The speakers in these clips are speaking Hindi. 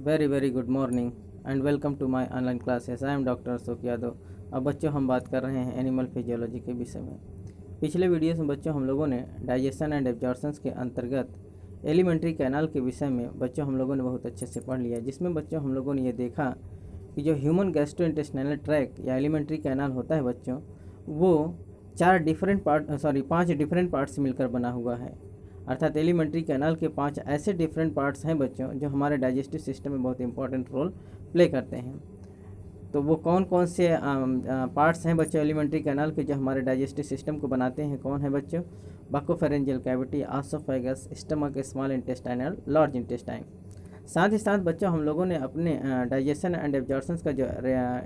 Very good morning and welcome to my online classes. I am doctor Ashok Yadav. अब बच्चों हम बात कर रहे हैं एनिमल फिजियोलॉजी के विषय में। पिछले वीडियोस में बच्चों हम लोगों ने डाइजेशन एंड एब्जॉर्प्शंस के अंतर्गत एलिमेंट्री कैनाल के विषय में बच्चों हम लोगों ने बहुत अच्छे से पढ़ लिया, जिसमें बच्चों हम लोगों ने ये देखा कि जो ह्यूमन गैस्ट्रोइंटेस्टाइनल ट्रैक या एलिमेंट्री कैनाल होता है बच्चों, वो पांच डिफरेंट पार्ट से मिलकर बना हुआ है। अर्थात एलिमेंट्री कैनाल के 5 ऐसे डिफरेंट पार्ट्स हैं बच्चों जो हमारे डाइजेस्टिव सिस्टम में बहुत इंपॉर्टेंट रोल प्ले करते हैं। तो वो कौन कौन से पार्ट्स हैं बच्चों एलिमेंट्री कैनाल के जो हमारे डाइजेस्टिव सिस्टम को बनाते हैं? कौन है बच्चों? Buccopharyngeal cavity, oesophagus, stomach, small intestine और लार्ज इंटेस्टाइन। साथ ही साथ बच्चों हम लोगों ने अपने डाइजेशन एंड एब्जॉर्प्शंस का जो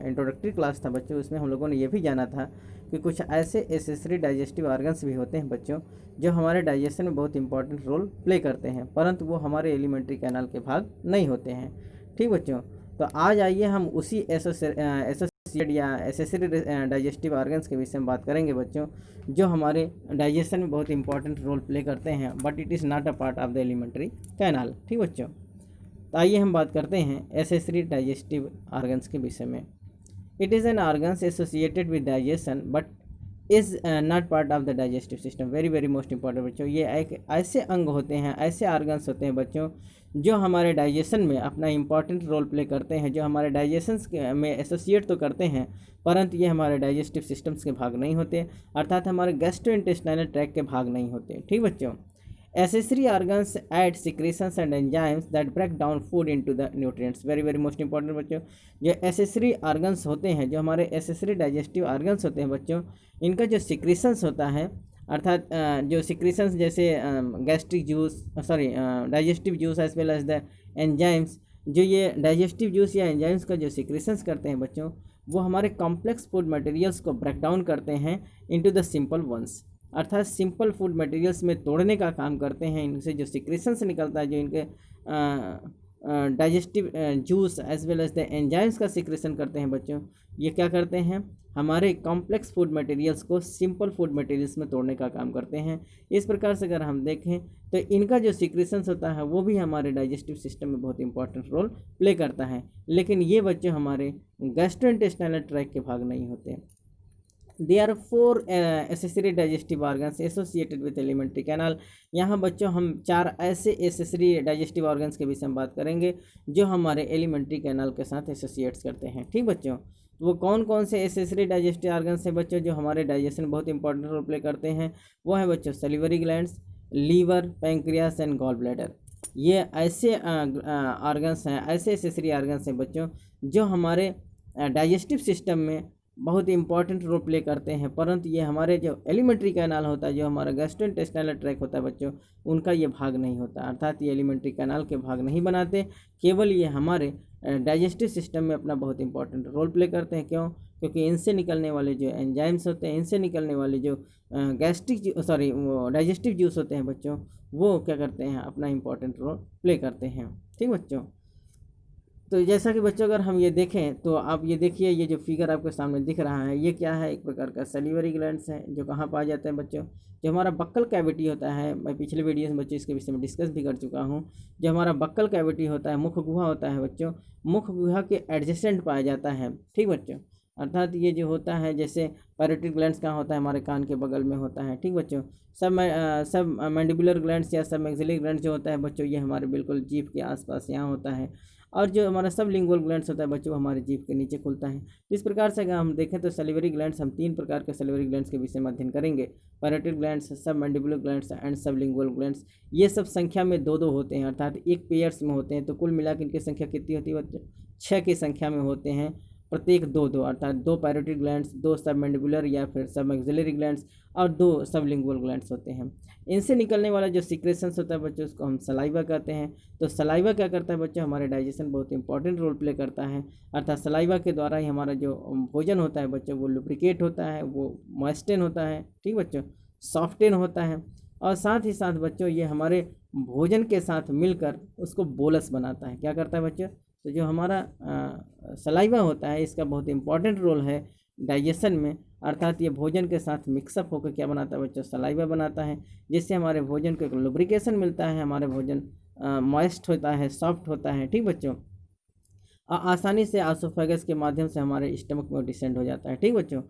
इंट्रोडक्टरी क्लास था बच्चों, उसमें हम लोगों ने ये भी जाना था कि कुछ ऐसे एसेसरी डाइजेस्टिव ऑर्गन्स भी होते हैं बच्चों जो हमारे डाइजेशन में बहुत इंपॉर्टेंट रोल प्ले करते हैं, परंतु वो हमारे एलिमेंट्री कैनाल के भाग नहीं होते हैं। ठीक बच्चों, तो आज आइए हम उसी एसोसिएट या एसेसरी डाइजेस्टिव ऑर्गन्स के विषय में बात करेंगे बच्चों, जो हमारे डाइजेशन में बहुत इंपॉर्टेंट रोल प्ले करते हैं, but it is not a part of the alimentary canal. ठीक बच्चों, तो आइए हम बात करते हैं एसेसरी डाइजेस्टिव ऑर्गन्स के विषय में। It is an organs associated with digestion but is not part of the digestive system. Very most important बच्चों, ये एक ऐसे अंग होते हैं, ऐसे ऑर्गन्स होते हैं बच्चों जो हमारे डाइजेशन में अपना इंपॉर्टेंट रोल प्ले करते हैं, जो हमारे डाइजेशन में एसोसिएट तो करते हैं, परंतु ये हमारे डाइजेस्टिव सिस्टम्स के भाग नहीं होते, अर्थात हमारे गैस्ट्रोइंटेस्टाइनल ट्रैक के भाग नहीं होते। ठीक बच्चों, accessory organs add secretions and enzymes that break down food into the nutrients। Very most important बच्चों, जो एसेसरी ऑर्गन्स होते हैं, जो हमारे एसेसरी डाइजेस्टिव ऑर्गन्स होते हैं बच्चों, इनका जो सिक्रीशंस होता है, अर्थात जो सिक्रीशंस जैसे gastric juice digestive juice as well as the enzymes, जो ये डाइजेस्टिव जूस या एंजाइम्स का जो सिक्रीशंस करते हैं बच्चों, वो हमारे कॉम्प्लेक्स फूड मटेरियल्स को ब्रेक डाउन करते हैं इनटू द सिंपल वंस, अर्थात सिंपल फूड मटेरियल्स में तोड़ने का काम करते हैं। इनसे जो सिक्रेशंस निकलता है, जो इनके digestive juice as well as the enzymes का सिक्रेशन करते हैं बच्चों, ये क्या करते हैं? हमारे कॉम्प्लेक्स फूड मटेरियल्स को सिंपल फूड मटेरियल्स में तोड़ने का काम करते हैं। इस प्रकार से अगर हम देखें तो इनका जो सिक्रेशंस होता है वो भी हमारे डाइजेस्टिव सिस्टम में बहुत इंपॉर्टेंट रोल प्ले करता है, लेकिन ये बच्चे हमारे गैस्ट्रोइंटेस्टाइनल ट्रैक के भाग नहीं होते। There are 4 accessory digestive organs associated with alimentary canal। यहाँ बच्चों हम 4 ऐसे एसेसरी डाइजेस्टिव ऑर्गन्स के विषय में बात करेंगे जो हमारे एलिमेंट्री कैनाल के साथ एसोसिएट्स करते हैं। ठीक बच्चों, तो वो कौन कौन से एसेसरी डाइजेस्टिव ऑर्गन्स हैं बच्चों जो हमारे डाइजेशन में बहुत इंपॉर्टेंट रोल प्ले करते हैं? वो है बच्चों salivary glands, liver, pancreas and gall bladder. ये ऐसे ऑर्गन्स हैं, ऐसे एसेसरी ऑर्गन्स हैं बच्चों जो हमारे डाइजेस्टिव सिस्टम में बहुत इंपॉर्टेंट रोल प्ले करते हैं, परंतु ये हमारे जो एलिमेंट्री कैनाल होता है, जो हमारा गैस्ट्रोइंटेस्टाइनल ट्रैक होता है बच्चों, उनका ये भाग नहीं होता, अर्थात ये एलिमेंट्री कैनाल के भाग नहीं बनाते। केवल ये हमारे डाइजेस्टिव सिस्टम में अपना बहुत इंपॉर्टेंट रोल प्ले करते हैं। क्यों? क्योंकि इनसे निकलने वाले जो एंजाइम्स होते हैं, इनसे निकलने वाले जो डाइजेस्टिव जूस होते हैं बच्चों, वो क्या करते हैं? अपना इंपॉर्टेंट रोल प्ले करते हैं। ठीक बच्चों, तो जैसा कि बच्चों अगर हम ये देखें तो आप ये देखिए, ये जो फिगर आपके सामने दिख रहा है, ये क्या है? एक प्रकार का सलिवरी ग्लैंड्स है, जो कहाँ पाए जाते हैं बच्चों? जो हमारा बक्कल कैविटी होता है, मैं पिछले वीडियो में बच्चों इसके विषय में डिस्कस भी कर चुका हूँ। जो हमारा बक्कल कैविटी होता है, मुख गुहा होता है बच्चों, मुख गुहा के एडजेसेंट पाया जाता है। ठीक बच्चों, अर्थात ये जो होता है, जैसे पैरोटिड ग्लैंड्स कहाँ होता है? हमारे कान के बगल में होता है। ठीक बच्चों, सब मैंडिबुलर ग्लैंड्स या सब मैक्सिलरी ग्लैंड्स जो होता है बच्चों, ये हमारे बिल्कुल जीभ के आसपास यहाँ होता है, और जो हमारा सब लिंगुअल ग्लैंड्स होता है बच्चों, हमारे जीभ के नीचे खुलता है। इस प्रकार से अगर हम देखें तो सलिवरी ग्लैंड्स, हम 3 प्रकार के सलिवरी ग्लैंड्स के विषय में अध्ययन करेंगे। पैरोटिड ग्लैंड्स, सब मैंडिबुलर ग्लैंड्स एंड सब लिंगुअल ग्लैंड्स। ये सब संख्या में 2-2 होते हैं, अर्थात एक पेयर्स में होते हैं। तो कुल मिलाकर इनकी संख्या कितनी होती है बच्चों? 6 की संख्या में होते हैं, प्रत्येक 2-2, अर्थात 2 पैरोटिड ग्लैंड्स, 2 सब मैंडिबुलर या फिर सब मैक्सिलरी ग्लैंड्स और 2 सब लिंगुअल ग्लैंड्स होते हैं। इनसे निकलने वाला जो सिक्रेशंस होता है बच्चों, उसको हम सलाइवा कहते हैं। तो सलाइवा क्या करता है बच्चों? हमारे डाइजेशन बहुत इंपॉर्टेंट रोल प्ले करता है, अर्थात सलाइवा के द्वारा ही हमारा जो भोजन होता है बच्चों, वो लुब्रिकेट होता है, वो मॉइस्टेन होता है। ठीक बच्चों, सॉफ्टेन होता है, और साथ ही साथ बच्चों ये हमारे भोजन के साथ मिलकर उसको बोलस बनाता है। क्या करता है बच्चों? तो जो हमारा सलाइवा होता है, इसका बहुत इंपॉर्टेंट रोल है डाइजेशन में, अर्थात ये भोजन के साथ मिक्सअप होकर क्या बनाता है बच्चों? सलाइवा बनाता है, जिससे हमारे भोजन को एक लुब्रिकेशन मिलता है, हमारे भोजन मॉइस्ट होता है, सॉफ्ट होता है। ठीक बच्चों, आसानी से आसोफेगस के माध्यम से हमारे स्टमक में डिसेंड हो जाता है। ठीक बच्चों,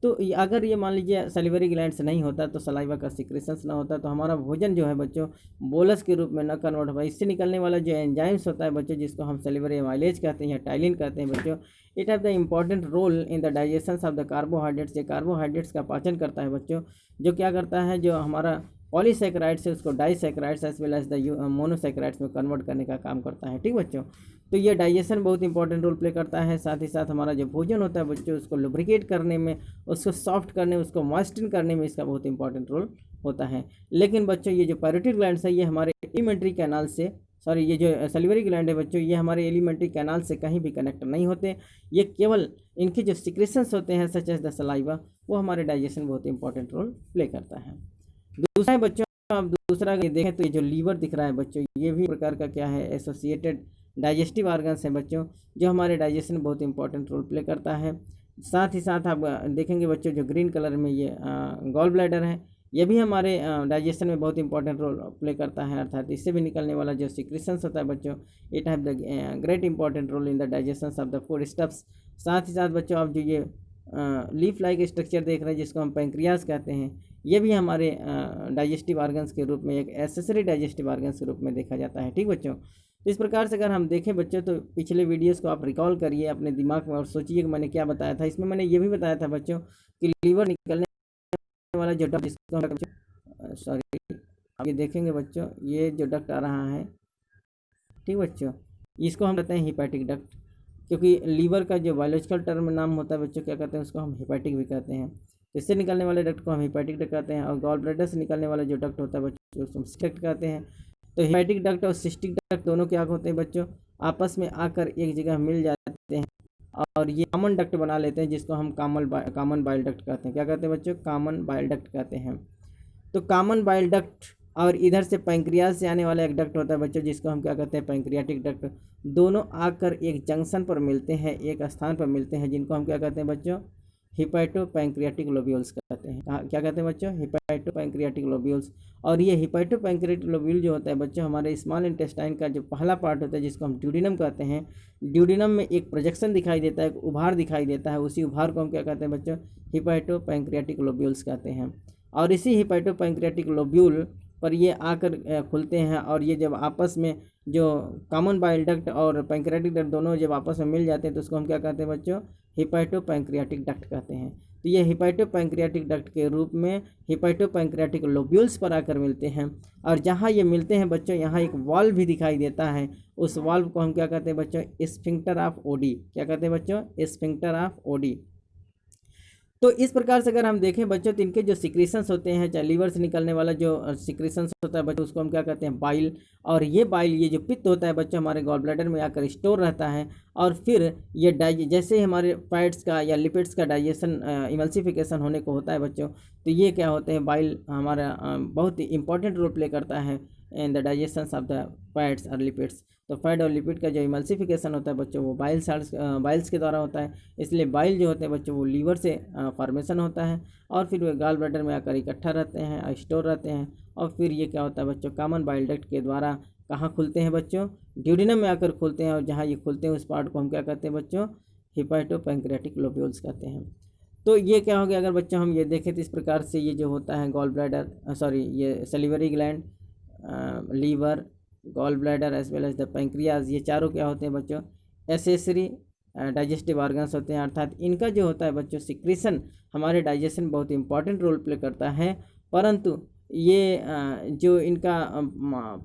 तो अगर ये मान लीजिए सलिवरी ग्लैंड से नहीं होता, तो सलाइवा का सिक्रेशंस ना होता, तो हमारा भोजन जो है बच्चों बोलस के रूप में न कन्वर्ट होगा। इससे निकलने वाला जो एंजाइम्स होता है बच्चों, जिसको हम सलिवरी एमाइलेज कहते हैं या टाइलिन कहते हैं बच्चों, it have the important role in the digestion of the carbohydrates. ये कार्बोहाइड्रेट्स का पाचन करता है बच्चों, जो क्या करता है, जो हमारा पॉलीसैकेराइड्स है उसको disaccharides as well as the monosaccharides में कन्वर्ट करने का काम करता है। ठीक बच्चों, तो ये डाइजेशन बहुत इंपॉर्टेंट रोल प्ले करता है। साथ ही साथ हमारा जो भोजन होता है बच्चों, उसको लुब्रिकेट करने में, उसको सॉफ्ट करने में, उसको मॉइस्चन करने में इसका बहुत इंपॉर्टेंट रोल होता है। लेकिन बच्चों ये जो पैरोटिड ग्लैंड्स है, ये हमारे एलिमेंट्री कैनाल से, सॉरी ये जो सलिवरी ग्लैंड है बच्चों, ये हमारे एलिमेंट्री कैनाल से कहीं भी कनेक्ट नहीं होते। ये केवल इनके जो सिक्रेशंस होते हैं सच एज द सलाइवा, वो हमारे डाइजेशन बहुत इंपॉर्टेंट रोल प्ले करता है। दूसरा है बच्चों, आप दूसरा देखें तो ये जो लीवर दिख रहा है बच्चों, ये भी प्रकार का क्या है, एसोसिएटेड डाइजेस्टिव ऑर्गन्स हैं बच्चों, जो हमारे डाइजेशन में बहुत इंपॉर्टेंट रोल प्ले करता है। साथ ही साथ आप देखेंगे बच्चों, जो ग्रीन कलर में ये गॉल ब्लैडर है, ये भी हमारे डाइजेशन में बहुत इंपॉर्टेंट रोल प्ले करता है। अर्थात इससे भी निकलने वाला जो सिक्रेशंस होता है बच्चों, it have the great important role in the digestion of the food stuffs. साथ ही साथ बच्चों आप जो ये लीफ लाइक स्ट्रक्चर देख रहे हैं, जिसको हम पैंक्रियाज कहते हैं, ये भी हमारे डाइजेस्टिव ऑर्गन्स के रूप में एक एसेसरी डाइजेस्टिव ऑर्गन्स के रूप में देखा जाता है। ठीक बच्चों, तो इस प्रकार से अगर हम देखें बच्चों, तो पिछले वीडियोस को आप रिकॉल करिए अपने दिमाग में और सोचिए कि मैंने क्या बताया था। इसमें मैंने ये भी बताया था बच्चों कि लीवर निकलने वाला जो डक्ट, जिसको सॉरी आप ये देखेंगे बच्चों, ये जो डक्ट आ रहा है, ठीक बच्चों, इसको हम कहते हैं हिपैटिक डक्ट, क्योंकि लीवर का जो बायोलॉजिकल टर्म नाम होता है बच्चों, क्या कहते हैं उसको, हम हिपैटिक भी कहते हैं। इससे निकलने वाले डक्ट को हम हिपैटिक डक्ट कहते हैं। और गॉल ब्लैडर से निकलने वाला जो डक्ट होता है बच्चों, उसको हम सिस्टिक डक्ट कहते हैं। तो हिपैटिक डक्ट और सिस्टिक डक्ट दोनों क्या होते हैं बच्चों, आपस में आकर एक जगह मिल जाते हैं और ये कॉमन डक्ट बना लेते हैं, जिसको हम कॉमन बाइल डक्ट कहते हैं। क्या कहते हैं बच्चों, कॉमन बाइल डक्ट कहते हैं। तो कॉमन बाइल डक्ट और इधर से पैंक्रियाज से आने वाला एक डक्ट होता है बच्चों, जिसको हम क्या कहते हैं, पैंक्रियाटिक डक्ट। दोनों आकर एक जंक्शन पर मिलते हैं, एक स्थान पर मिलते हैं, जिनको हम क्या कहते हैं बच्चों, हिपैटो पैंक्रियाटिक लोब्यूल्स कहते हैं। क्या कहते हैं बच्चों, हिपैटो पैंक्रियाटिक लोब्यूल्स। और ये हिपैटो पैंक्रियाटिक लोब्यूल जो होता है बच्चों, हमारे स्मॉल इंटेस्टाइन का जो पहला पार्ट होता है, जिसको हम ड्यूडिनम कहते हैं, ड्यूडिनम में एक प्रोजेक्शन दिखाई देता है, एक उभार दिखाई देता है, उसी उभार को हम क्या कहते हैं बच्चों, हिपैटो पैंक्रियाटिक लोब्यूल्स कहते हैं। और इसी हिपैटो पैंक्रियाटिक लोब्यूल पर ये आकर खुलते हैं, और ये जब आपस में जो कॉमन बाइल डक्ट और पैंक्रियाटिक डक्ट दोनों जब आपस में मिल जाते हैं, तो उसको हम क्या कहते हैं बच्चों, हिपैटो पैंक्रियाटिक डक्ट कहते हैं। तो ये हिपैटो पैंक्रियाटिक डक्ट के रूप में हिपैटो पैंक्रियाटिक लोब्यूल्स पर आकर मिलते हैं। और जहाँ ये मिलते हैं बच्चों, यहाँ एक वाल्व भी दिखाई देता है, उस वाल्व को हम क्या कहते हैं बच्चों, स्फिंक्टर ऑफ ओडी। क्या कहते हैं बच्चों, स्फिंक्टर ऑफ ओडी। तो इस प्रकार से अगर हम देखें बच्चों, तो इनके जो सिक्रेशंस होते हैं, चाहे लीवर से निकलने वाला जो सिक्रेशंस होता है बच्चों, उसको हम क्या कहते हैं, बाइल। और ये बाइल, ये जो पित्त होता है बच्चों, हमारे गॉल ब्लैडर में आकर स्टोर रहता है। और फिर ये जैसे हमारे फैट्स का या लिपिड्स का डाइजेशन इमल्सिफिकेशन होने को होता है बच्चों, तो ये क्या होते हैं, बाइल हमारा बहुत ही इंपॉर्टेंट रोल प्ले करता है इन the digestion of the fats और लिपिड्स। तो फैट और लिपिड का जो इमल्सिफिकेशन होता है बच्चों, वो बाइल्स के द्वारा होता है। इसलिए बाइल जो होते हैं बच्चों, वो लीवर से फॉर्मेशन होता है, और फिर वे गॉल ब्लैडर में आकर इकट्ठा रहते हैं, स्टोर रहते हैं। और फिर ये क्या होता है बच्चों, कॉमन बाइल डक्ट के द्वारा कहाँ खुलते हैं बच्चों, ड्यूडिनम में आकर खुलते हैं। और जहाँ ये खुलते हैं उस पार्ट को हम क्या कहते हैं बच्चों, हिपैटो पैंक्रियाटिक लोब्यूल्स कहते हैं। तो ये क्या हो गया, अगर बच्चों हम ये देखें तो इस प्रकार से ये जो होता है गॉल ब्लैडर, सॉरी ये salivary gland, liver, gall bladder as well as the pancreas, ये चारों क्या होते हैं बच्चों, एसेसरी डाइजेस्टिव ऑर्गन्स होते हैं। अर्थात इनका जो होता है बच्चों सिक्रेशन हमारे डाइजेशन में बहुत इंपॉर्टेंट रोल प्ले करता है। परंतु ये जो इनका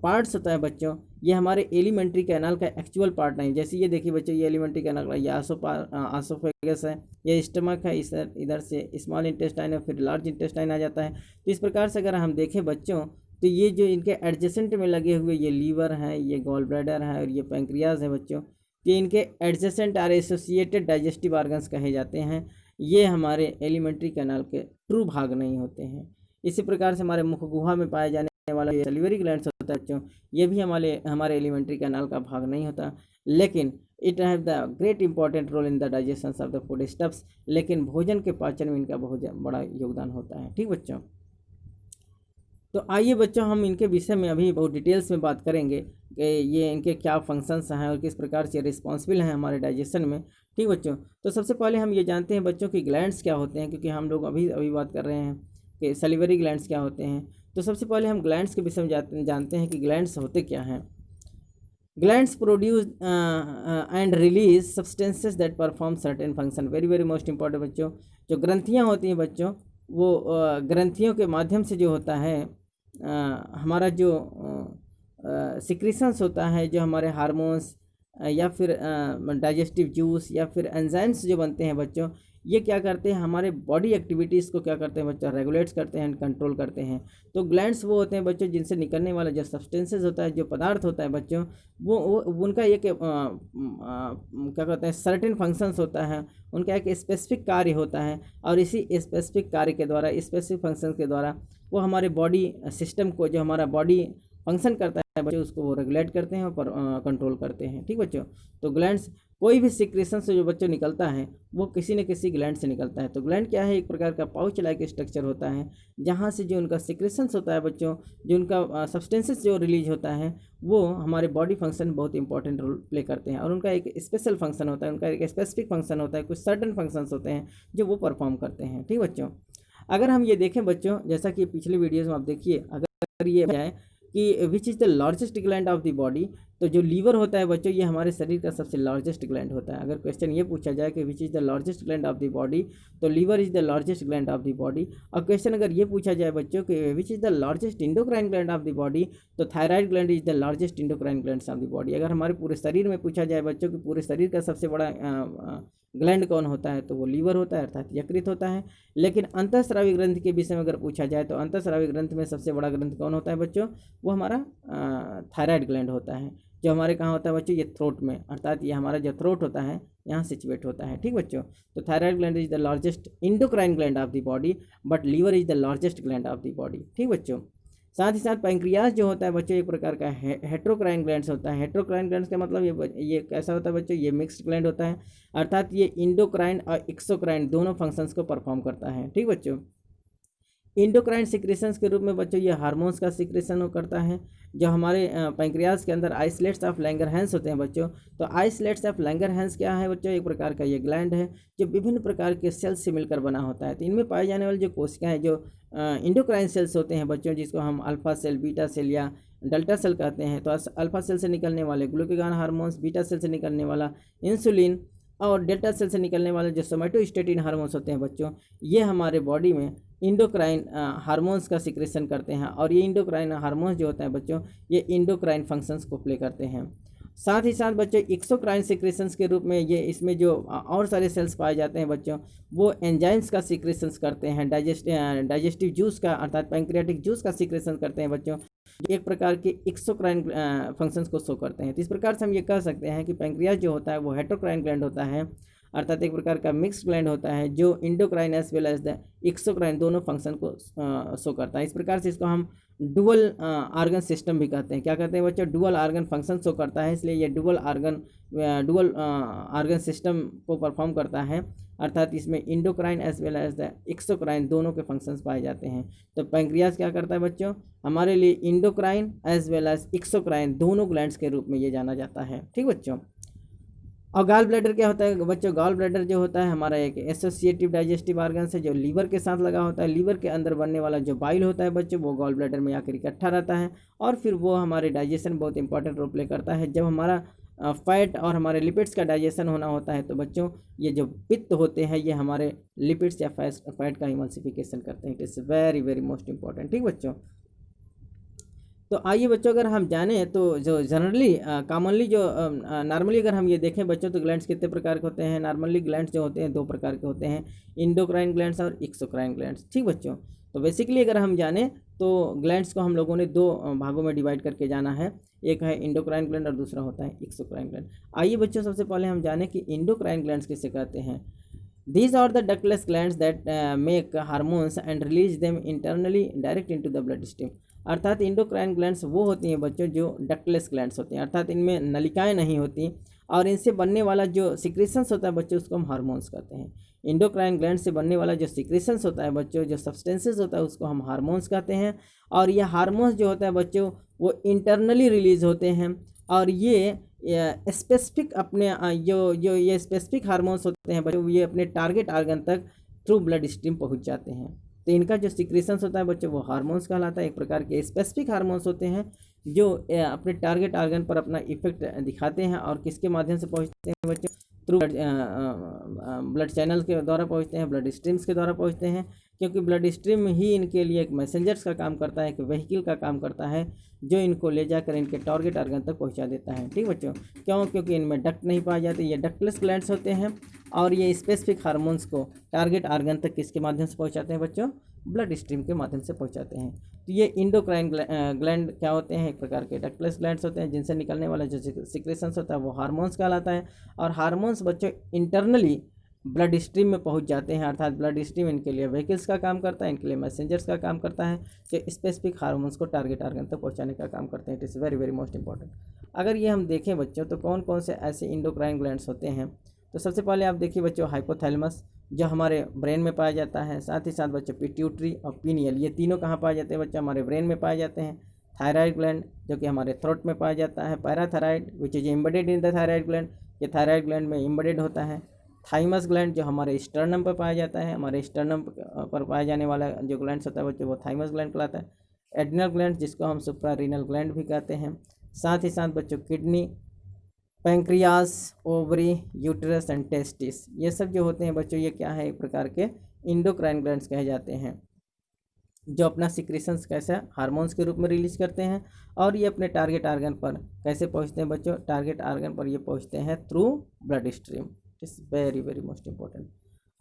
पार्ट्स होता है बच्चों, ये एलिमेंट्री कैनाल का एक्चुअल पार्ट नहीं। जैसे ये देखिए बच्चों, ये एलिमेंट्री कैनाल का ये आसोफेगस है, ये स्टमक है, इधर से स्मॉल इंटेस्टाइन है, फिर लार्ज इंटेस्टाइन आ जाता है। तो इस प्रकार से अगर हम देखें बच्चों, तो ये जो इनके एडजेसेंट में लगे हुए ये लीवर हैं, ये गॉल ब्लैडर है और ये पैंक्रियाज है बच्चों, तो इनके एडजेसेंट और एसोसिएटेड डाइजेस्टिव ऑर्गन्स कहे जाते हैं। ये हमारे एलिमेंट्री कैनाल के ट्रू भाग नहीं होते हैं। इसी प्रकार से हमारे मुख गुहा में पाए जाने वाला ये सलिवरी ग्लैंड्स होता है बच्चों, ये भी हमारे एलिमेंट्री कैनाल का भाग नहीं होता, लेकिन it have the great important role in the digestion of the food stuffs. लेकिन भोजन के पाचन में इनका बहुत बड़ा योगदान होता है। ठीक बच्चों, तो आइए बच्चों हम इनके विषय में अभी बहुत डिटेल्स में बात करेंगे कि ये इनके क्या फंक्शंस हैं और किस प्रकार से रिस्पॉन्सिबल हैं हमारे डाइजेशन में। ठीक बच्चों, तो सबसे पहले हम ये जानते हैं बच्चों कि ग्लैंड्स क्या होते हैं, क्योंकि हम लोग अभी अभी बात कर रहे हैं कि सलिवरी ग्लैंड्स क्या होते हैं। तो सबसे पहले हम ग्लैंड्स के विषय में जानते हैं कि ग्लैंड्स होते क्या हैं। Glands produce and release substances that perform certain function. Very very most important बच्चों, जो ग्रंथियाँ होती हैं बच्चों, वो ग्रंथियों के माध्यम से जो होता है हमारा जो सिक्रीशंस होता है, जो हमारे हार्मोन्स या फिर डाइजेस्टिव जूस या फिर एंजाइम्स जो बनते हैं बच्चों, ये क्या करते हैं, हमारे बॉडी एक्टिविटीज़ को क्या करते हैं बच्चों, रेगुलेट्स करते हैं, कंट्रोल करते हैं। तो ग्लैंड्स वो होते हैं बच्चों जिनसे निकलने वाला जो सब्सटेंसेस होता है, जो पदार्थ होता है बच्चों, वो उनका एक क्या कहते हैं सर्टेन फंक्शंस होता है, उनका एक स्पेसिफिक कार्य होता है, और इसी स्पेसिफिक कार्य के द्वारा, स्पेसिफिक फंक्शन के द्वारा वो हमारे बॉडी सिस्टम को, जो हमारा बॉडी फंक्शन करता है बच्चों, उसको वो रेगुलेट करते हैं और कंट्रोल करते हैं। ठीक बच्चों, तो ग्लैंड्स, कोई भी सिक्रेशन से जो बच्चों निकलता है वो किसी न किसी ग्लैंड से निकलता है। तो ग्लैंड क्या है, एक प्रकार का पाउच लाइक स्ट्रक्चर होता है, जहाँ से जो उनका सिक्रेशंस होता है बच्चों, जो उनका सब्सटेंसेस जो रिलीज होता है, वो हमारे बॉडी फंक्शन बहुत इंपॉर्टेंट रोल प्ले करते हैं, और उनका एक स्पेशल फंक्शन होता है, उनका एक स्पेसिफिक फंक्शन होता है, कुछ सर्टन फंक्शंस होते हैं जो वो परफॉर्म करते हैं। ठीक बच्चों, अगर हम ये देखें बच्चों, जैसा कि पिछले वीडियोज़ में आप देखिए, अगर ये जाए कि which is the largest gland of the body, तो जो लीवर होता है बच्चों, ये हमारे शरीर का सबसे लार्जेस्ट ग्लैंड होता है। अगर क्वेश्चन ये पूछा जाए कि which is the largest gland of the body, तो liver is the largest gland of the body. और क्वेश्चन अगर ये पूछा जाए बच्चों कि which is the largest endocrine gland of the body, तो thyroid gland is the largest endocrine gland of the body. अगर हमारे पूरे शरीर में पूछा जाए बच्चों कि पूरे शरीर का सबसे बड़ा ग्लैंड कौन होता है, तो वो लीवर होता है, अर्थात यकृत होता है। लेकिन अंतःस्रावी ग्रंथ के विषय में अगर पूछा जाए, तो अंतःस्रावी ग्रंथ में सबसे बड़ा ग्रंथ कौन होता है बच्चों, वो हमारा थायराइड ग्लैंड होता है, जो हमारे कहाँ होता है बच्चों, ये थ्रोट में, अर्थात ये हमारा जो थ्रोट होता है यहाँ सिचुएट होता है। ठीक बच्चों, तो thyroid gland is the largest endocrine gland of the body, but liver is the largest gland of the body. ठीक बच्चों, साथ ही साथ पैंक्रियाज जो होता है बच्चों, एक प्रकार का हेट्रोक्राइन ग्लैंड्स होता है। हेट्रोक्राइन ग्लैंड्स का मतलब ये कैसा होता है बच्चों, ये मिक्स्ड ग्लैंड होता है, अर्थात ये इंडोक्राइन और एक्सोक्राइन दोनों फंक्शंस को परफॉर्म करता है। ठीक बच्चों, इंडोक्राइन सिक्रेशंस के रूप में बच्चों ये हार्मोन्स का सिक्रेशन करता है, जो हमारे पैंक्रियाज के अंदर आइसलेट्स ऑफ लैंगरहैंस होते हैं बच्चों। तो आइसलेट्स ऑफ लैंगरहैंस क्या है बच्चों, एक प्रकार का ये ग्लैंड है जो विभिन्न प्रकार के सेल्स से मिलकर बना होता है। तो इनमें पाए जाने वाली जो कोशिकाएं, जो इंडोक्राइन सेल्स होते हैं बच्चों, जिसको हम अल्फा सेल, बीटा सेल या डेल्टा सेल कहते हैं। तो अल्फा सेल से निकलने वाले ग्लूकागॉन हार्मोन्स, बीटा सेल से निकलने वाला इंसुलिन, और डेल्टा सेल से निकलने वाले जो सोमैटोस्टेटिन हार्मोन्स होते हैं बच्चों, ये हमारे बॉडी में इंडोक्राइन हार्मोन्स का सिक्रेशन करते हैं। और ये इंडोक्राइन हार्मोन्स जो होते हैं बच्चों, ये इंडोक्राइन फंक्शंस को प्ले करते हैं। साथ ही साथ बच्चों एक्सोक्राइन सिक्रेशंस के रूप में ये इसमें जो और सारे सेल्स पाए जाते हैं बच्चों, वो एंजाइम्स का सिक्रेशंस करते हैं, डाइजेस्टिव जूस का, अर्थात पैंक्रियाटिक जूस का सिक्रेशन करते हैं बच्चों, एक प्रकार के एक्सोक्राइन फंक्शंस को शो करते हैं। तो इस प्रकार से हम ये कह सकते हैं कि पैंक्रियाज जो होता है वो हेट्रोक्राइन ग्लैंड होता है, अर्थात एक प्रकार का मिक्स्ड ग्लैंड होता है, जो endocrine as well as the exocrine दोनों फंक्शन को शो करता है। इस प्रकार से इसको हम डुअल आर्गन सिस्टम भी कहते हैं। क्या कहते हैं बच्चों, डुअल आर्गन फंक्शन शो करता है, इसलिए ये डुअल आर्गन सिस्टम को परफॉर्म करता है, अर्थात इसमें endocrine as well as the exocrine दोनों के फंक्शंस पाए जाते हैं। तो पैंक्रियाज क्या करता है बच्चों, हमारे लिए endocrine as well as exocrine दोनों ग्लैंड्स के रूप में ये जाना जाता है। ठीक बच्चों, और गॉल ब्लैडर क्या होता है बच्चों, गॉल ब्लैडर जो होता है हमारा एक एसोसिएटिव डाइजेस्टिव ऑर्गन से, जो लीवर के साथ लगा होता है। लीवर के अंदर बनने वाला जो बाइल होता है बच्चों, वो गॉल ब्लैडर में आकर इकट्ठा रहता है, और फिर वो हमारे डाइजेशन बहुत इंपॉर्टेंट रोल प्ले करता है। जब हमारा फैट और हमारे लिपिड्स का डाइजेशन होना होता है, तो बच्चों ये जो पित्त होते हैं, ये हमारे लिपिड्स या फैट का इमल्सिफिकेशन करते हैं। It is very very most important. ठीक बच्चों, तो आइए बच्चों, अगर हम जानें तो जो जनरली कॉमनली जो नॉर्मली अगर हम ये देखें बच्चों, तो ग्लैंड्स कितने प्रकार के होते हैं। नॉर्मली ग्लैंड्स जो होते हैं दो प्रकार के होते हैं, इंडोक्राइन ग्लैंड्स और एक्सोक्राइन ग्लैंड्स। ठीक बच्चों, तो बेसिकली अगर हम जानें तो ग्लैंड्स को हम लोगों ने दो भागों में डिवाइड करके जाना है, एक है इंडोक्राइन ग्लैंड और दूसरा होता है एक्सोक्राइन ग्लैंड। आइए बच्चों, सबसे पहले हम जानें कि इंडोक्राइन ग्लैंड्स किसे कहते हैं। These are the ductless glands that make hormones and release them internally direct into the blood stream। अर्थात इंडोक्राइन ग्लैंड्स वो होती हैं बच्चों जो डक्टलेस ग्लैंड्स होती हैं, अर्थात इनमें नलिकाएं नहीं होती, और इनसे बनने वाला जो सिक्रेशंस होता है बच्चों, उसको हम हार्मोन्स कहते हैं। इंडोक्राइन ग्लैंड से बनने वाला जो सिक्रेशंस होता है बच्चों, जो सब्सटेंसेस होता है उसको हम हार्मोन्स कहते हैं। और ये हार्मोन्स जो होता है बच्चों वो इंटरनली रिलीज होते हैं, और ये स्पेसिफिक अपने जो जो ये स्पेसिफिक हार्मोन्स होते हैं बच्चों, ये अपने टारगेट आर्गन तक थ्रू ब्लड स्ट्रीम पहुंच जाते हैं। तो इनका जो सिक्रेशंस होता है बच्चों वो हार्मोन्स कहलाता है। एक प्रकार के स्पेसिफिक हार्मोन्स होते हैं जो अपने टारगेट आर्गन पर अपना इफेक्ट दिखाते हैं, और किसके माध्यम से पहुंचते हैं बच्चों, थ्रू ब्लड चैनल के द्वारा पहुंचते हैं, ब्लड स्ट्रीम्स के द्वारा पहुंचते हैं। क्योंकि ब्लड स्ट्रीम ही इनके लिए एक मैसेंजर्स का काम करता है, एक व्हीकल का काम करता है, जो इनको ले जाकर इनके टारगेट आर्गन तक पहुंचा देता है। ठीक बच्चों, क्यों? क्योंकि इनमें डक्ट नहीं पाए जाते, ये डक्टलेस ग्लैंड्स होते हैं, और ये स्पेसिफिक हार्मोन्स को टारगेट आर्गन तक किसके माध्यम से पहुंचाते हैं बच्चों, ब्लड स्ट्रीम के माध्यम से पहुंचाते हैं। तो ये इंडोक्राइन ग्लैंड क्या होते हैं, एक प्रकार के डक्टलेस ग्लैंड्स होते हैं, जिनसे निकलने वाला जो सिक्रेशंस होता है वो हार्मोन्स कहलाता है। और हार्मोन्स बच्चों इंटरनली ब्लड स्ट्रीम में पहुंच जाते हैं, अर्थात ब्लड स्ट्रीम इनके लिए व्हीकल्स का काम करता है, इनके लिए मैसेंजर्स का काम करता है, जो स्पेसिफिक हार्मोन्स को टारगेट आर्गन तक पहुंचाने का काम करते हैं। It is very very most important. अगर ये हम देखें बच्चों तो कौन कौन से ऐसे इंडोक्राइन ग्लैंड्स होते हैं, तो सबसे पहले आप देखिए बच्चों हाइपोथैलेमस, जो हमारे ब्रेन में पाया जाता है। साथ ही साथ बच्चों पिट्यूटरी और पीनियल, ये तीनों कहाँ पाए जाते हैं बच्चों, हमारे ब्रेन में पाए जाते हैं। थायराइड ग्लैंड जो कि हमारे थ्रोट में पाया जाता है। Parathyroid which is embedded in the thyroid gland, ये थायराइड ग्लैंड में एम्बेडेड होता है। थाइमस ग्लैंड जो हमारे स्टर्नम पर पाया जाता है, हमारे स्टर्नम पर पाया जाने वाला जो ग्लैंड होता है बच्चों वो थाइमस ग्लैंड कहलाता है। एड्रिनल ग्लैंड जिसको हम सुप्रारीनल ग्लैंड भी कहते हैं। साथ ही साथ बच्चों kidney, pancreas, ovary, uterus and testis, ये सब जो होते हैं बच्चों ये क्या है, एक प्रकार के इंडोक्राइन ग्लैंड्स कहे जाते हैं, जो अपना सिक्रेशंस कैसे हार्मोन्स के रूप में रिलीज करते हैं। और ये अपने टारगेट आर्गन पर कैसे पहुंचते हैं बच्चों, टारगेट आर्गन पर ये पहुंचते हैं through blood stream. It's very very most important.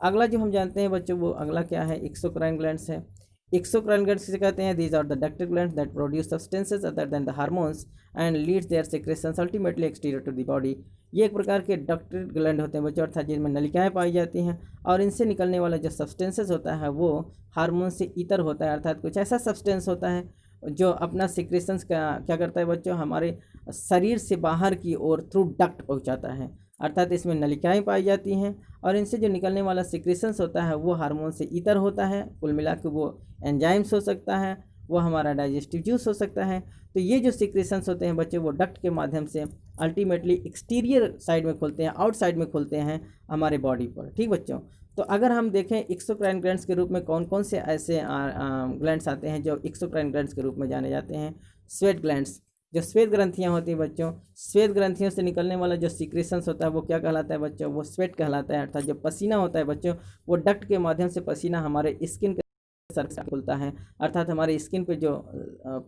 अगला जो हम जानते हैं बच्चों वो अगला क्या है, एक्सोक्राइन ग्लैंड्स है। एक्सोक्राइन ग्लैंड्स किसे कहते हैं, these are the ducted glands that produce substances other than the hormones and leads their secretions ultimately exterior to the body. ये एक प्रकार के डक्टेड ग्लैंड होते हैं बच्चों, अर्थात जिनमें नलिकाएं पाई जाती हैं, और इनसे निकलने वाला जो सब्सटेंसेस होता है वो हार्मोन से इतर होता है, अर्थात कुछ ऐसा सब्सटेंस होता है जो अपना सिक्रेशंस का क्या करता है बच्चों, हमारे शरीर से बाहर की ओर थ्रू डक्ट पहुंचाता है। अर्थात इसमें नलिकाएं पाई जाती हैं, और इनसे जो निकलने वाला सिक्रेशंस होता है वो हार्मोन से इतर होता है। कुल मिला के वो एंजाइम्स हो सकता है, वो हमारा डाइजेस्टिव जूस हो सकता है। तो ये जो सिक्रेशंस होते हैं बच्चों वो डक्ट के माध्यम से अल्टीमेटली एक्सटीरियर साइड में खुलते हैं, आउटसाइड में खुलते हैं हमारे बॉडी पर। ठीक बच्चों, तो अगर हम देखें एक्सोक्राइन ग्लैंड्स के रूप में कौन कौन से ऐसे ग्लैंड्स आते हैं जो एक्सोक्राइन ग्लैंड्स के रूप में जाने जाते हैं। स्वेट ग्लैंड्स, जो श्वेत ग्रंथियां होती हैं बच्चों, श्वेत ग्रंथियों से निकलने वाला जो सिक्रेशंस होता है वो क्या कहलाता है बच्चों, वो स्वेट कहलाता है। अर्थात जो पसीना होता है बच्चों वो डक्ट के माध्यम से पसीना हमारे स्किन के सरफेस खुलता है, अर्थात हमारे स्किन पे जो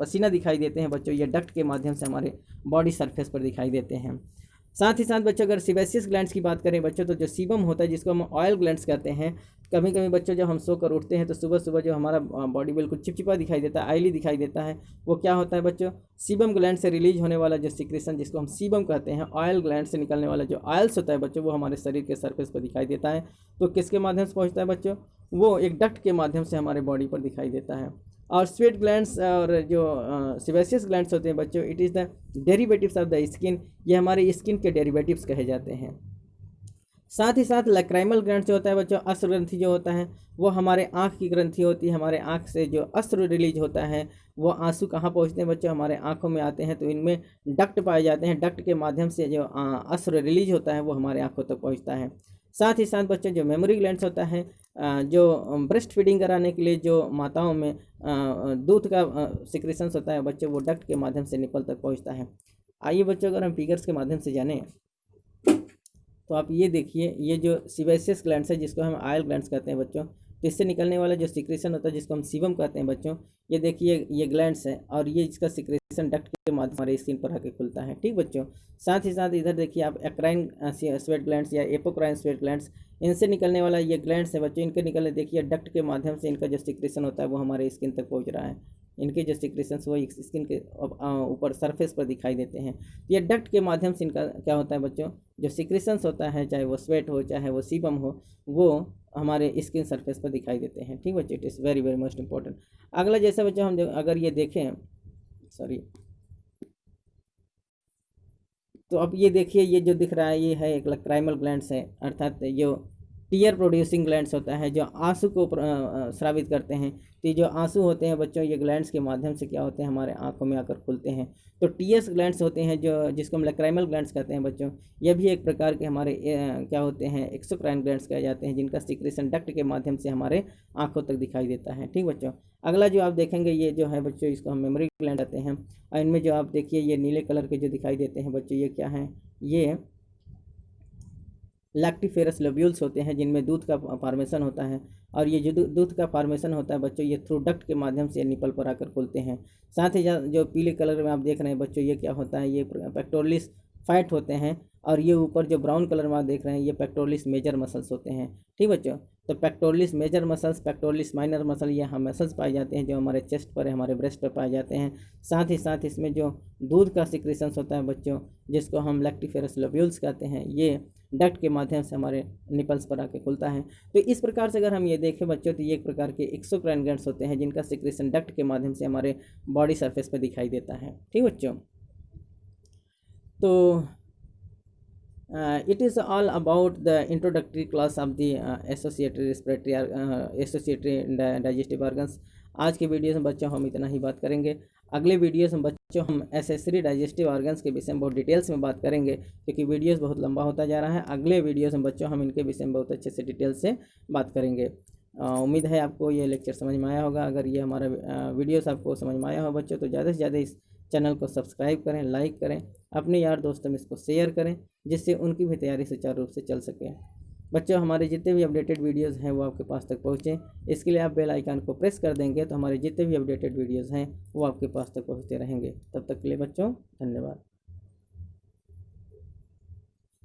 पसीना दिखाई देते हैं बच्चों ये डक्ट के माध्यम से हमारे बॉडी सरफेस पर दिखाई देते हैं। साथ ही साथ बच्चों अगर सिबेसियस ग्लैंड्स की बात करें बच्चों, तो जो सीबम होता है जिसको हम ऑयल ग्लैंड्स कहते हैं, कभी कभी बच्चों जब हम सोकर उठते हैं तो सुबह सुबह जो हमारा बॉडी बिल्कुल चिपचिपा दिखाई देता है, ऑयली दिखाई देता है, वो क्या होता है बच्चों, सीबम ग्लैंड से रिलीज होने वाला जो सिक्रेशन जिसको हम सीबम कहते हैं, ऑयल ग्लैंड से निकलने वाला जो ऑयल्स होता है बच्चों वो हमारे शरीर के सरफेस पर दिखाई देता है। तो किसके माध्यम से पहुँचता है बच्चों, वो एक डक्ट के माध्यम से हमारे बॉडी पर दिखाई देता है। और स्वेट ग्लैंड्स और जो सिबेसियस ग्लैंड्स होते हैं बच्चों, it is the derivatives of the skin, ये हमारे स्किन के डेरिवेटिव्स कहे जाते हैं। साथ ही साथ लैक्राइमल ग्लैंड जो होता है बच्चों, अश्रु ग्रंथि जो होता है वो हमारे आँख की ग्रंथि होती है। हमारे आँख से जो अश्रु रिलीज होता है वो आंसू कहाँ पहुँचते हैं बच्चों, हमारे आँखों में आते हैं। तो इनमें डक्ट पाए जाते हैं, डक्ट के माध्यम से जो अश्रु रिलीज होता है वो हमारे आँखों तक पहुँचता है। साथ ही साथ बच्चों जो मेमोरी ग्लैंड्स होता है, जो ब्रेस्ट फीडिंग कराने के लिए जो माताओं में दूध का सिक्रेशंस होता है बच्चों वो डक्ट के माध्यम से निपल तक पहुँचता है। आइए बच्चों अगर हम फिगर्स के माध्यम से जानें तो आप ये देखिए, ये जो सिबेसियस ग्लैंड्स है जिसको हम ऑयल ग्लैंड्स कहते हैं बच्चों, तो इससे निकलने वाला जो सिक्रेशन होता है जिसको हम सीबम कहते हैं बच्चों, ये देखिए ये ग्लैंड्स है और ये इसका सिक्रेशन डक्ट के माध्यम हमारे स्किन पर आके खुलता है। ठीक बच्चों, साथ ही साथ इधर देखिए आप एक्राइन स्वेट ग्लैंड्स या एपोक्राइन स्वेट ग्लैंड्स, इनसे निकलने वाला ये ग्लैंड्स है बच्चों, इनके निकलने देखिए डक्ट के माध्यम से इनका जो सिक्रेशन होता है वो हमारे स्किन तक पहुँच रहा है। इनके जो सिक्रेशंस वो स्किन के ऊपर सरफेस पर दिखाई देते हैं। ये डक्ट के माध्यम से इनका क्या होता है बच्चों, जो सिक्रेशंस होता है चाहे वो स्वेट हो चाहे वो सीबम हो, वो हमारे स्किन सरफेस पर दिखाई देते हैं। ठीक बच्चों, it is very very most important. अगला जैसे बच्चों हम अगर ये देखें, सॉरी, तो अब ये देखिए ये जो दिख रहा है ये है एक लैक्राइमल ग्लैंड्स है, अर्थात जो टीयर प्रोड्यूसिंग ग्लैंड्स होता है जो आंसू को स्रावित करते हैं। तो ये जो आंसू होते हैं बच्चों, ये ग्लैंड्स के माध्यम से क्या होते हैं, हमारे आंखों में आकर खुलते हैं। तो टीयर्स ग्लैंड्स होते हैं जो जिसको हम लैक्राइमल ग्लैंड्स कहते हैं बच्चों, ये भी एक प्रकार के हमारे क्या होते हैं, एक्सोक्राइन ग्लैंड्स कहे जाते हैं, जिनका सिक्रेशन डक्ट के माध्यम से हमारे आंखों तक दिखाई देता है। ठीक बच्चों, अगला जो आप देखेंगे ये जो है बच्चों, इसको हम मेमोरी ग्लैंड कहते हैं। और इनमें जो आप देखिए ये नीले कलर के जो दिखाई देते हैं बच्चों, ये क्या हैं, ये लैक्टिफेरस लोब्यूल्स होते हैं, जिनमें दूध का फॉर्मेशन होता है। और ये जो दूध का फॉर्मेशन होता है बच्चों, ये थ्रू डक्ट के माध्यम से निपल पर आकर खुलते हैं। साथ ही जो पीले कलर में आप देख रहे हैं बच्चों, ये क्या होता है, ये पेक्टोरलिस फैट होते हैं। और ये ऊपर जो ब्राउन कलर में आप देख रहे हैं, ये पेक्टोरलिस मेजर मसल्स होते हैं। ठीक बच्चों, तो pectoralis major muscles, pectoralis minor muscle, ये हम मसल्स पाए जाते हैं जो हमारे चेस्ट पर, हमारे ब्रेस्ट पर पाए जाते हैं। साथ इसमें जो दूध का सिक्रेशंस होता है बच्चों, जिसको हम लैक्टिफेरस लोब्यूल्स कहते हैं, ये डक्ट के माध्यम से हमारे निपल्स पर आके खुलता है। तो इस प्रकार से अगर हम ये देखें बच्चों, तो ये एक प्रकार के एक्सोक्राइन ग्लैंड्स होते हैं, जिनका सिक्रेशन डक्ट के माध्यम से हमारे बॉडी सरफेस पर दिखाई देता है। ठीक बच्चों, तो it is all about the introductory class of the associated respiratory associated digestive organs। आज के वीडियो में बच्चों हम इतना ही बात करेंगे। अगले वीडियोस में बच्चों हम एसेसरी डाइजेस्टिव ऑर्गन्स के विषय में बहुत डिटेल्स में बात करेंगे, क्योंकि वीडियोस बहुत लंबा होता जा रहा है। अगले वीडियोस में बच्चों हम इनके विषय में बहुत अच्छे से डिटेल से बात करेंगे। उम्मीद है आपको ये लेक्चर समझ में आया होगा। अगर ये हमारा वीडियोस आपको समझ में आया हो बच्चों, तो ज़्यादा से ज़्यादा इस चैनल को सब्सक्राइब करें, लाइक करें, अपने यार दोस्तों में इसको शेयर करें, जिससे उनकी भी तैयारी सुचारू रूप से चल सके। बच्चों, हमारे जितने भी अपडेटेड वीडियोस हैं वो आपके पास तक पहुँचें, इसके लिए आप बेल आइकन को प्रेस कर देंगे तो हमारे जितने भी अपडेटेड वीडियोस हैं वो आपके पास तक पहुँचते रहेंगे। तब तक के लिए बच्चों, धन्यवाद।